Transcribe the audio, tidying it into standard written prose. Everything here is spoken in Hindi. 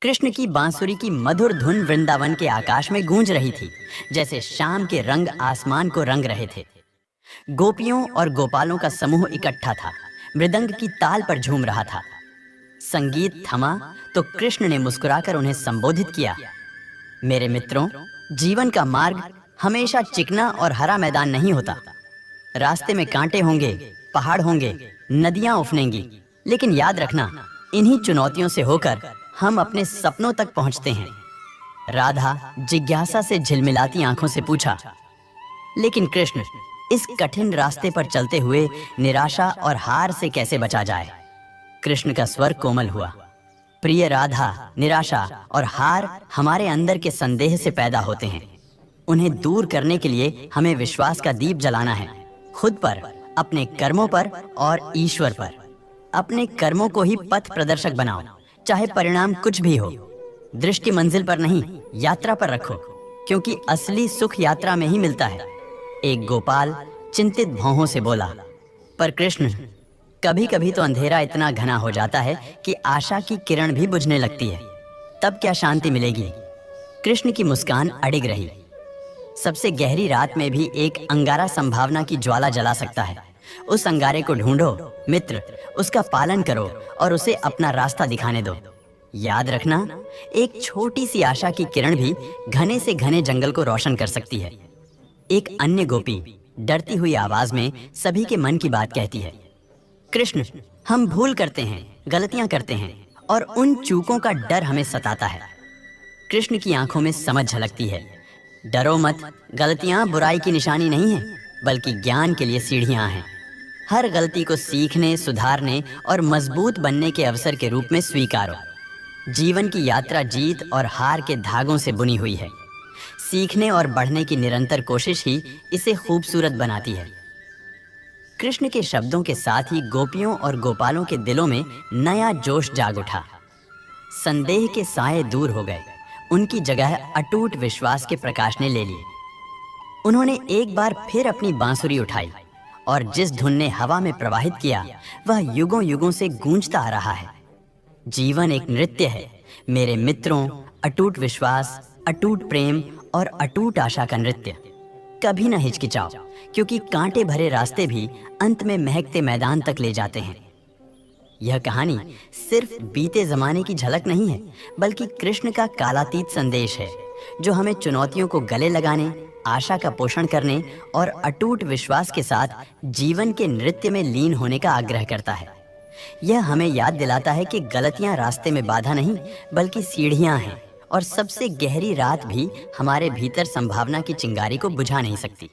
कृष्ण की बांसुरी की मधुर धुन वृंदावन के आकाश में गूंज रही थी, जैसे शाम के रंग आसमान को रंग रहे थे। गोपियों और गोपालों का समूह इकट्ठा था, मृदंग की ताल पर झूम रहा था। संगीत थमा तो कृष्ण ने मुस्कुराकर उन्हें संबोधित किया। मेरे मित्रों, जीवन का मार्ग हमेशा चिकना और हरा मैदान नहीं होता। रास्ते में कांटे होंगे, पहाड़ होंगे, नदियां उफनेंगी, लेकिन याद रखना, इन्हीं चुनौतियों से होकर हम अपने सपनों तक पहुंचते हैं। राधा जिज्ञासा से झिलमिलाती आंखों से पूछा, लेकिन कृष्ण, इस कठिन रास्ते पर चलते हुए निराशा और हार से कैसे बचा जाए? कृष्ण का स्वर कोमल हुआ। प्रिय राधा, निराशा और हार हमारे अंदर के संदेह से पैदा होते हैं। उन्हें दूर करने के लिए हमें विश्वास का दीप जलाना है, खुद पर, अपने कर्मों पर और ईश्वर पर। अपने कर्मों को ही पथ प्रदर्शक बनाओ, चाहे परिणाम कुछ भी हो। दृष्टि मंजिल पर नहीं, यात्रा पर रखो, क्योंकि असली सुख यात्रा में ही मिलता है। एक गोपाल चिंतित भौहों से बोला। पर कृष्ण, कभी कभी तो अंधेरा इतना घना हो जाता है कि आशा की किरण भी बुझने लगती है। तब क्या शांति मिलेगी? कृष्ण की मुस्कान अडिग रही। सबसे गहरी रात में भी एक अंगारा संभावना की ज्वाला जला सकता है। उस अंगारे को ढूंढो मित्र, उसका पालन करो और उसे अपना रास्ता दिखाने दो। याद रखना, एक छोटी सी आशा की किरण भी घने से घने जंगल को रोशन कर सकती है। एक अन्य गोपी डरती हुई आवाज में सभी के मन की बात कहती है। कृष्ण, हम भूल करते हैं, गलतियां करते हैं, और उन चूकों का डर हमें सताता है। कृष्ण की आंखों में समझ झलकती है। डरो मत, गलतियां बुराई की निशानी नहीं है, बल्कि ज्ञान के लिए सीढ़ियां हैं। हर गलती को सीखने, सुधारने और मजबूत बनने के अवसर के रूप में स्वीकारो। जीवन की यात्रा जीत और हार के धागों से बुनी हुई है। सीखने और बढ़ने की निरंतर कोशिश ही इसे खूबसूरत बनाती है। कृष्ण के शब्दों के साथ ही गोपियों और गोपालों के दिलों में नया जोश जाग उठा। संदेह के साए दूर हो गए, उनकी जगह अटूट विश्वास के प्रकाश ने ले ली। उन्होंने एक बार फिर अपनी बांसुरी उठाई और जिस धुन ने हवा में प्रवाहित किया, वह युगों युगों से गूंजता आ रहा है। जीवन एक नृत्य है मेरे मित्रों, अटूट विश्वास, अटूट प्रेम और अटूट आशा का नृत्य। कभी न हिचकिचाओ, क्योंकि कांटे भरे रास्ते भी अंत में महकते मैदान तक ले जाते हैं। यह कहानी सिर्फ बीते जमाने की झलक नहीं है, बल्कि कृष्ण का कालातीत संदेश है, जो हमें चुनौतियों को गले लगाने, आशा का पोषण करने और अटूट विश्वास के साथ जीवन के नृत्य में लीन होने का आग्रह करता है। यह हमें याद दिलाता है कि गलतियां रास्ते में बाधा नहीं, बल्कि सीढ़ियां हैं, और सबसे गहरी रात भी हमारे भीतर संभावना की चिंगारी को बुझा नहीं सकती।